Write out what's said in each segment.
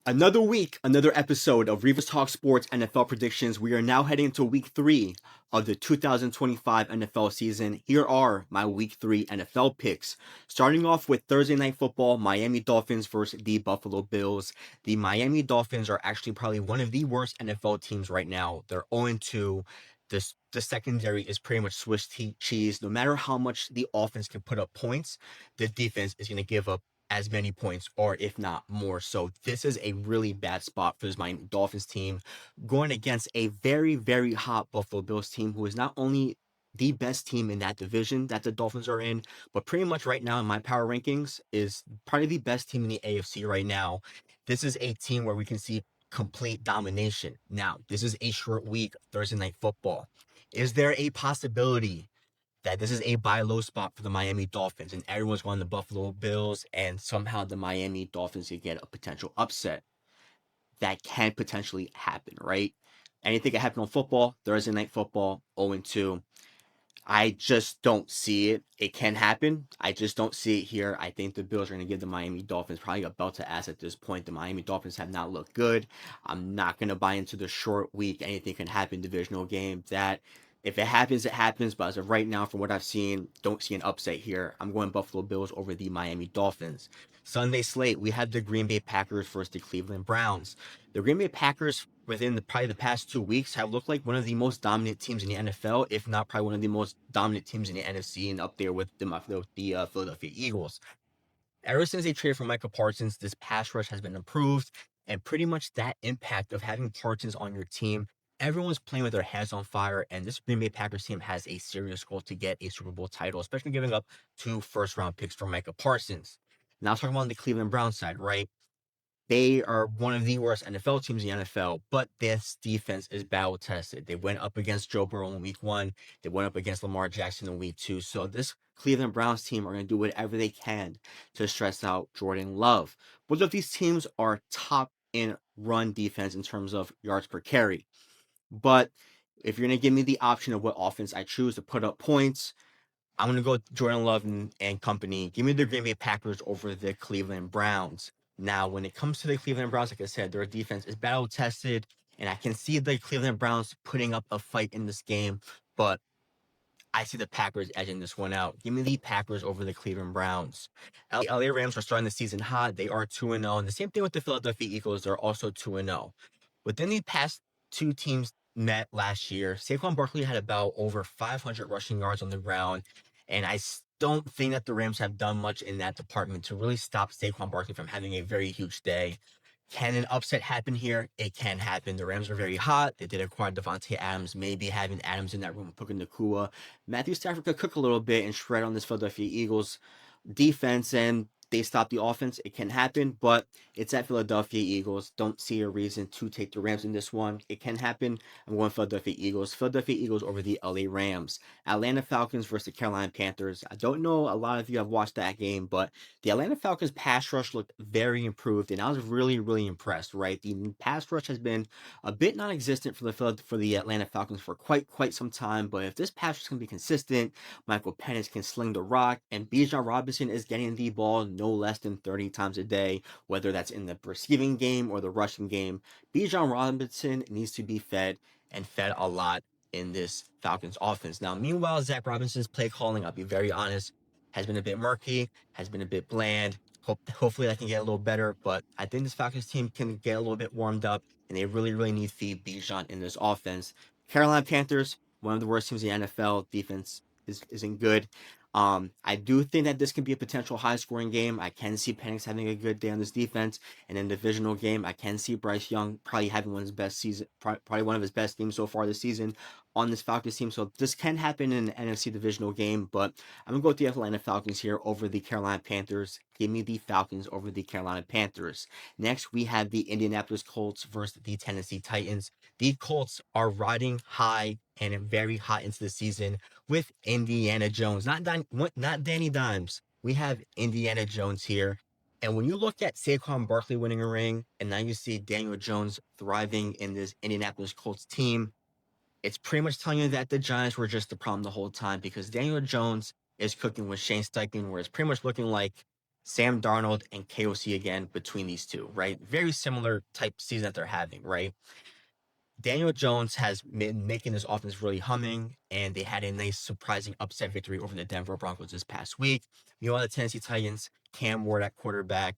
Another week, another episode of Revis Talk Sports NFL predictions. We are now heading into week 3 of the 2025 NFL season. Here are my week 3 NFL picks. Starting off with Thursday Night Football, Miami Dolphins versus the Buffalo Bills. The Miami Dolphins are actually probably one of the worst NFL teams right now. They're 0-2. The secondary is pretty much Swiss cheese. No matter how much the offense can put up points, the defense is going to give up as many points, or if not more. So this is a really bad spot for this Miami Dolphins team going against a very, very hot Buffalo Bills team who is not only the best team in that division that the Dolphins are in, but pretty much right now in my power rankings is probably the best team in the AFC right now. This is a team where we can see complete domination. Now, this is a short week, Thursday Night Football. Is there a possibility that this is a buy low spot for the Miami Dolphins and everyone's going to the Buffalo Bills and somehow the Miami Dolphins could get a potential upset? That can potentially happen, right? Anything can happen on football, Thursday Night Football, 0-2. I just don't see it. It can happen. I just don't see it here. I think the Bills are going to give the Miami Dolphins probably a belt to ass at this point. The Miami Dolphins have not looked good. I'm not going to buy into the short week. Anything can happen divisional game. That if it happens, it happens. But as of right now, from what I've seen, don't see an upset here. I'm going Buffalo Bills over the Miami Dolphins. Sunday slate, we have the Green Bay Packers versus the Cleveland Browns. The Green Bay Packers within probably the past 2 weeks have looked like one of the most dominant teams in the NFL, if not probably one of the most dominant teams in the NFC, and up there with the Philadelphia Eagles. Ever since they traded for Michael Parsons, this pass rush has been improved, and pretty much that impact of having Parsons on your team, everyone's playing with their heads on fire, and this Green Bay Packers team has a serious goal to get a Super Bowl title, especially giving up 2 first-round picks for Michael Parsons. Now talking about the Cleveland Browns side, right? They are one of the worst NFL teams in the NFL, but this defense is battle tested. They went up against Joe Burrow in week 1. They went up against Lamar Jackson in week 2. So this Cleveland Browns team are going to do whatever they can to stress out Jordan Love. Both of these teams are top in run defense in terms of yards per carry. But if you're going to give me the option of what offense I choose to put up points, I'm going to go with Jordan Love and company. Give me the Green Bay Packers over the Cleveland Browns. Now, when it comes to the Cleveland Browns, like I said, their defense is battle tested, and I can see the Cleveland Browns putting up a fight in this game, but I see the Packers edging this one out. Give me the Packers over the Cleveland Browns. LA Rams are starting the season hot. They are 2-0. And the same thing with the Philadelphia Eagles. They're also 2-0. Within the past two teams met last year, Saquon Barkley had about over 500 rushing yards on the ground. And I don't think that the Rams have done much in that department to really stop Saquon Barkley from having a very huge day. Can an upset happen here? It can happen. The Rams are very hot. They did acquire Devontae Adams. Maybe having Adams in that room with Puka Nacua. Matthew Stafford could cook a little bit and shred on this Philadelphia Eagles defense, and they stop the offense. It can happen, but it's at Philadelphia Eagles. Don't see a reason to take the Rams in this one. It can happen. I'm going Philadelphia Eagles. Philadelphia Eagles over the LA Rams. Atlanta Falcons versus the Carolina Panthers. I don't know a lot of you have watched that game, but the Atlanta Falcons pass rush looked very improved, and I was really, really impressed, right? The pass rush has been a bit non-existent for the Atlanta Falcons for quite some time, but if this pass rush can be consistent, Michael Penix can sling the rock, and Bijan Robinson is getting the ball no less than 30 times a day, whether that's in the receiving game or the rushing game. Bijan Robinson needs to be fed and fed a lot in this Falcons offense. Now, meanwhile, Zach Robinson's play calling, I'll be very honest, has been a bit murky, has been a bit bland. Hopefully that can get a little better, but I think this Falcons team can get a little bit warmed up, and they really, really need to feed Bijan in this offense. Carolina Panthers, one of the worst teams in the NFL. Defense isn't good. I do think that this can be a potential high scoring game. I can see Penix having a good day on this defense, and in the divisional game, I can see Bryce Young probably having one of his best season, probably one of his best games so far this season on this Falcons team. So this can happen in an NFC divisional game, but I'm gonna go with the Atlanta Falcons here over the Carolina Panthers. Give me the Falcons over the Carolina Panthers. Next, we have the Indianapolis Colts versus the Tennessee Titans. The Colts are riding high and very hot into the season with Indiana Jones, not Danny Dimes. We have Indiana Jones here. And when you look at Saquon Barkley winning a ring, and now you see Daniel Jones thriving in this Indianapolis Colts team, it's pretty much telling you that the Giants were just the problem the whole time because Daniel Jones is cooking with Shane Steichen, where it's pretty much looking like Sam Darnold and KOC again between these two, right? Very similar type season that they're having, right? Daniel Jones has been making this offense really humming, and they had a nice surprising upset victory over the Denver Broncos this past week. Meanwhile, the Tennessee Titans, Cam Ward at quarterback,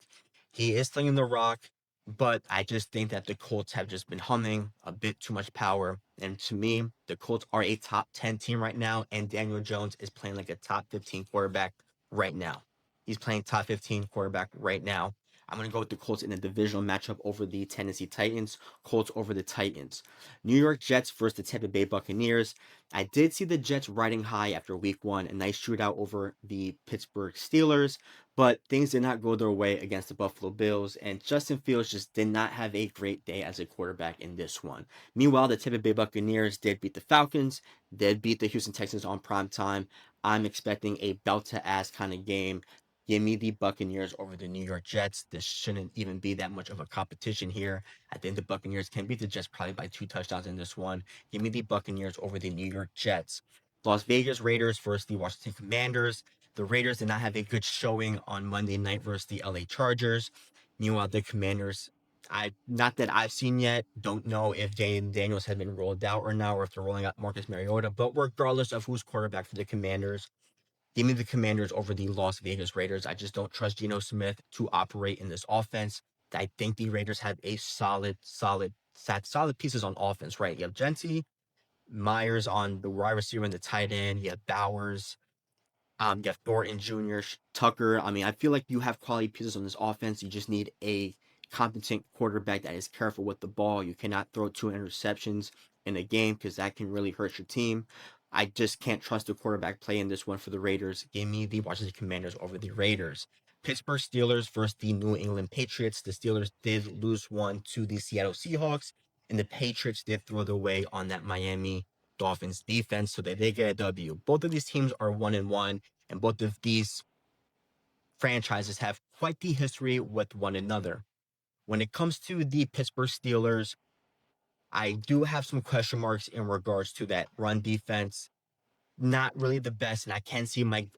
he is slinging the rock, but I just think that the Colts have just been humming a bit too much power. And to me, the Colts are a top 10 team right now, and Daniel Jones is playing like a top 15 quarterback right now. He's playing top 15 quarterback right now. I'm going to go with the Colts in a divisional matchup over the Tennessee Titans. Colts over the Titans. New York Jets versus the Tampa Bay Buccaneers. I did see the Jets riding high after week one, a nice shootout over the Pittsburgh Steelers, but things did not go their way against the Buffalo Bills, and Justin Fields just did not have a great day as a quarterback in this one. Meanwhile, the Tampa Bay Buccaneers did beat the Falcons, did beat the Houston Texans on prime time. I'm expecting a belt to ass kind of game. Give me the Buccaneers over the New York Jets. This shouldn't even be that much of a competition here. I think the Buccaneers can beat the Jets probably by 2 touchdowns in this one. Give me the Buccaneers over the New York Jets. Las Vegas Raiders versus the Washington Commanders. The Raiders did not have a good showing on Monday night versus the LA Chargers. Meanwhile, the Commanders, I not that I've seen yet, don't know if Jayden Daniels has been rolled out or not, or if they're rolling out Marcus Mariota. But regardless of who's quarterback for the Commanders, give me the Commanders over the Las Vegas Raiders. I just don't trust Geno Smith to operate in this offense. I think the Raiders have a solid pieces on offense, right? You have Genty, Myers on the wide receiver and the tight end. You have Bowers. You have Thornton Jr., Tucker. I mean, I feel like you have quality pieces on this offense. You just need a competent quarterback that is careful with the ball. You cannot throw 2 interceptions in a game because that can really hurt your team. I just can't trust the quarterback play in this one for the Raiders. Give me the Washington Commanders over the Raiders. Pittsburgh Steelers versus the New England Patriots. The Steelers did lose one to the Seattle Seahawks, and the Patriots did throw the way on that Miami Dolphins defense, so they did get a W. Both of these teams are 1-1, and both of these franchises have quite the history with one another. When it comes to the Pittsburgh Steelers, I do have some question marks in regards to that run defense. Not really the best, and I can see Mike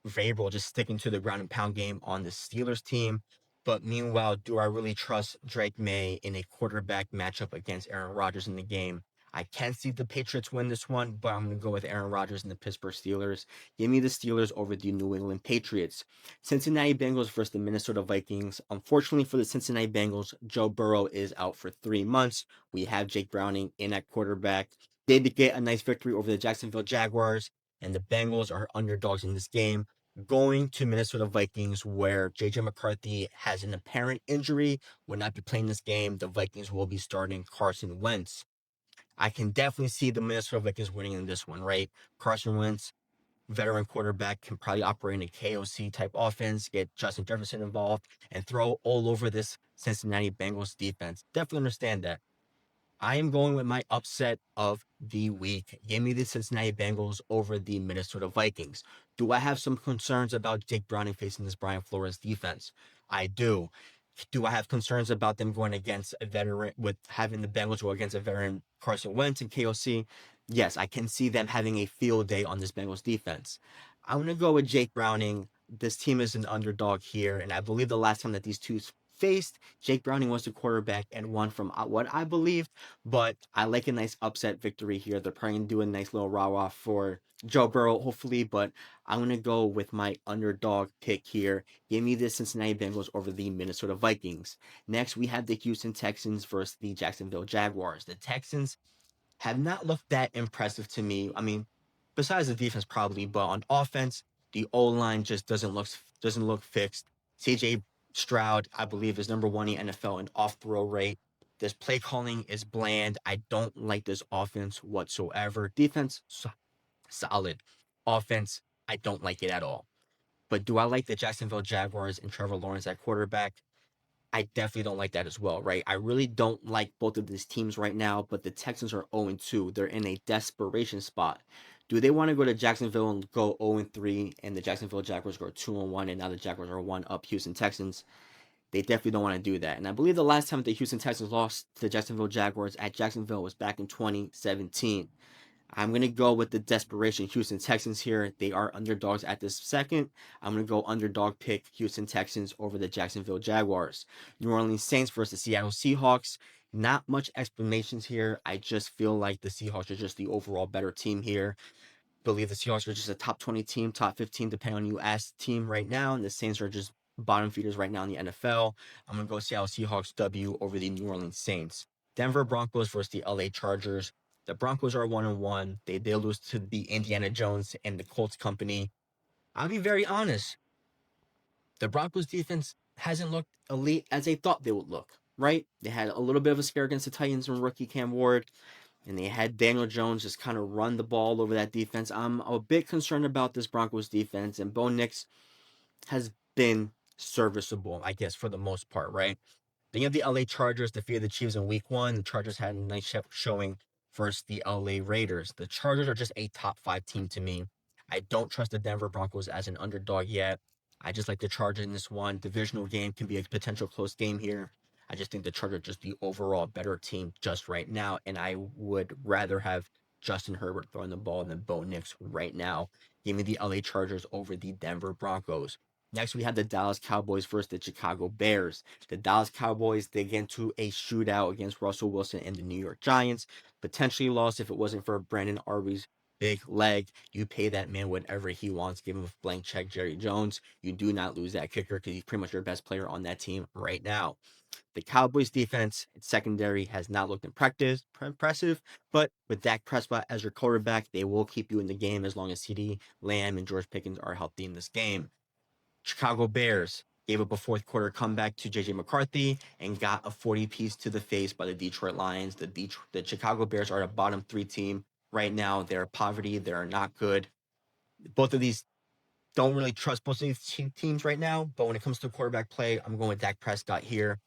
Vrabel just sticking to the ground and pound game on the Steelers team. But meanwhile, do I really trust Drake May in a quarterback matchup against Aaron Rodgers in the game? I can see the Patriots win this one, but I'm going to go with Aaron Rodgers and the Pittsburgh Steelers. Give me the Steelers over the New England Patriots. Cincinnati Bengals versus the Minnesota Vikings. Unfortunately for the Cincinnati Bengals, Joe Burrow is out for 3 months. We have Jake Browning in at quarterback. Did get a nice victory over the Jacksonville Jaguars, and the Bengals are underdogs in this game, going to Minnesota Vikings, where JJ McCarthy has an apparent injury, will not be playing this game. The Vikings will be starting Carson Wentz. I can definitely see the Minnesota Vikings winning in this one, right? Carson Wentz, veteran quarterback, can probably operate in a KOC type offense, get Justin Jefferson involved, and throw all over this Cincinnati Bengals defense. Definitely understand that. I am going with my upset of the week. Give me the Cincinnati Bengals over the Minnesota Vikings. Do I have some concerns about Jake Browning facing this Brian Flores defense? I do. Do I have concerns about them going against a veteran, with having the Bengals go against a veteran Carson Wentz and KOC? Yes, I can see them having a field day on this Bengals defense. I'm going to go with Jake Browning. This team is an underdog here, and I believe the last time that these two faced, Jake Browning was the quarterback and won from what I believe, but I like a nice upset victory here. They're probably going to do a nice little rah-rah for Joe Burrow, hopefully, but I'm going to go with my underdog pick here. Give me the Cincinnati Bengals over the Minnesota Vikings. Next, we have the Houston Texans versus the Jacksonville Jaguars. The Texans have not looked that impressive to me. I mean, besides the defense probably, but on offense, the O-line just doesn't look fixed. CJ Stroud, I believe, is number one in NFL in off-throw rate. This play calling is bland. I don't like this offense whatsoever. Defense, solid. Offense, I don't like it at all. But do I like the Jacksonville Jaguars and Trevor Lawrence at quarterback? I definitely don't like that as well, right? I really don't like both of these teams right now, but the Texans are 0-2. They're in a desperation spot. Do they want to go to Jacksonville and go 0-3 and the Jacksonville Jaguars go 2-1 and now the Jaguars are one up Houston Texans? They definitely don't want to do that. And I believe the last time the Houston Texans lost to the Jacksonville Jaguars at Jacksonville was back in 2017. I'm going to go with the desperation Houston Texans here. They are underdogs at this second. I'm going to go underdog pick Houston Texans over the Jacksonville Jaguars. New Orleans Saints versus Seattle Seahawks. Not much explanations here. I just feel like the Seahawks are just the overall better team here. Believe the Seahawks are just a top 20 team, top 15, depending on you ask team right now. And the Saints are just bottom feeders right now in the NFL. I'm going to go Seattle Seahawks W over the New Orleans Saints. Denver Broncos versus the LA Chargers. The Broncos are 1-1. They did lose to the Indiana Jones and the Colts company. I'll be very honest. The Broncos defense hasn't looked elite as they thought they would look, right? They had a little bit of a scare against the Titans and rookie Cam Ward, and they had Daniel Jones just kind of run the ball over that defense. I'm a bit concerned about this Broncos defense, and Bo Nix has been serviceable, I guess, for the most part, right? Then you have the LA Chargers defeated the Chiefs in week one. The Chargers had a nice showing versus the LA Raiders. The Chargers are just a top five team to me. I don't trust the Denver Broncos as an underdog yet. I just like the Chargers in this one. Divisional game can be a potential close game here. I just think the Chargers are just the overall better team just right now. And I would rather have Justin Herbert throwing the ball than Bo Nix right now. Give me the LA Chargers over the Denver Broncos. Next, we have the Dallas Cowboys versus the Chicago Bears. The Dallas Cowboys, they get into a shootout against Russell Wilson and the New York Giants. Potentially lost if it wasn't for Brandon Arby's big leg. You pay that man whatever he wants. Give him a blank check, Jerry Jones. You do not lose that kicker because he's pretty much your best player on that team right now. The Cowboys defense and secondary has not looked impressive, but with Dak Prescott as your quarterback, they will keep you in the game as long as CeeDee Lamb and George Pickens are healthy in this game. Chicago Bears gave up a fourth quarter comeback to JJ McCarthy and got a 40 piece to the face by the Detroit Lions. The Chicago Bears are a bottom three team right now. They're poverty. They're not good. Both of these don't really trust both of these teams right now. But when it comes to quarterback play, I'm going with Dak Prescott here.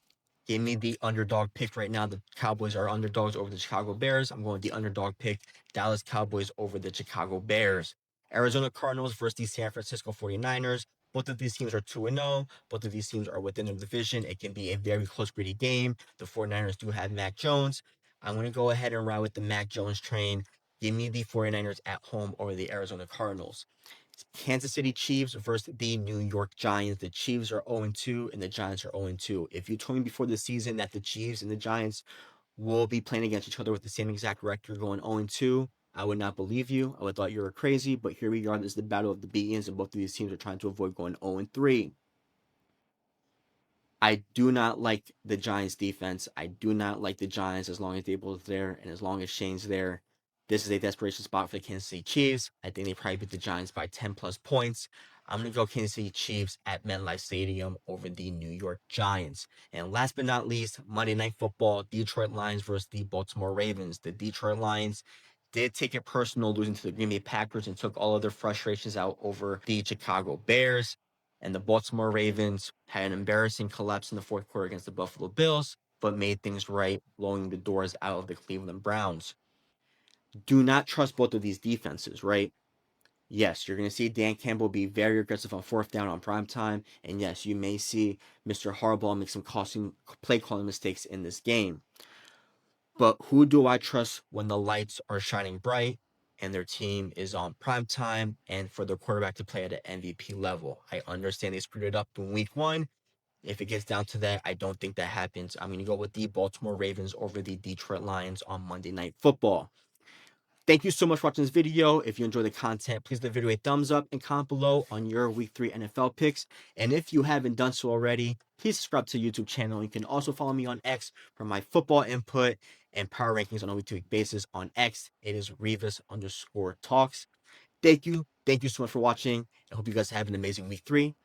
Give me the underdog pick right now. The Cowboys are underdogs over the Chicago Bears. I'm going with the underdog pick. Dallas Cowboys over the Chicago Bears. Arizona Cardinals versus the San Francisco 49ers. Both of these teams are 2-0. Both of these teams are within the division. It can be a very close, gritty game. The 49ers do have Mac Jones. I'm going to go ahead and ride with the Mac Jones train. Give me the 49ers at home over the Arizona Cardinals. Kansas City Chiefs versus the New York Giants. The Chiefs are 0-2 and the Giants are 0-2. If you told me before the season that the Chiefs and the Giants will be playing against each other with the same exact record going 0-2, I would not believe you. I would have thought you were crazy, but here we are. This is the battle of the beatings, and both of these teams are trying to avoid going 0-3. I do not like the Giants defense. I do not like the Giants as long as Dable's there and as long as Shane's there. This is a desperation spot for the Kansas City Chiefs. I think they probably beat the Giants by 10 plus points. I'm going to go Kansas City Chiefs at MetLife Stadium over the New York Giants. And last but not least, Monday Night Football, Detroit Lions versus the Baltimore Ravens. The Detroit Lions did take it personal losing to the Green Bay Packers and took all of their frustrations out over the Chicago Bears. And the Baltimore Ravens had an embarrassing collapse in the fourth quarter against the Buffalo Bills, but made things right, blowing the doors out of the Cleveland Browns. Do not trust both of these defenses, right? Yes, you're going to see Dan Campbell be very aggressive on fourth down on prime time. And yes, you may see Mr. Harbaugh make some play calling mistakes in this game. But who do I trust when the lights are shining bright and their team is on prime time and for their quarterback to play at an MVP level? I understand they screwed it up in week one. If it gets down to that, I don't think that happens. I'm going to go with the Baltimore Ravens over the Detroit Lions on Monday Night Football. Thank you so much for watching this video. If you enjoy the content, please give the video a thumbs up and comment below on your Week 3 NFL picks. And if you haven't done so already, please subscribe to the YouTube channel. You can also follow me on X for my football input and power rankings on a week-to-week basis. On X, it is Revis_talks. Thank you. Thank you so much for watching. I hope you guys have an amazing Week 3.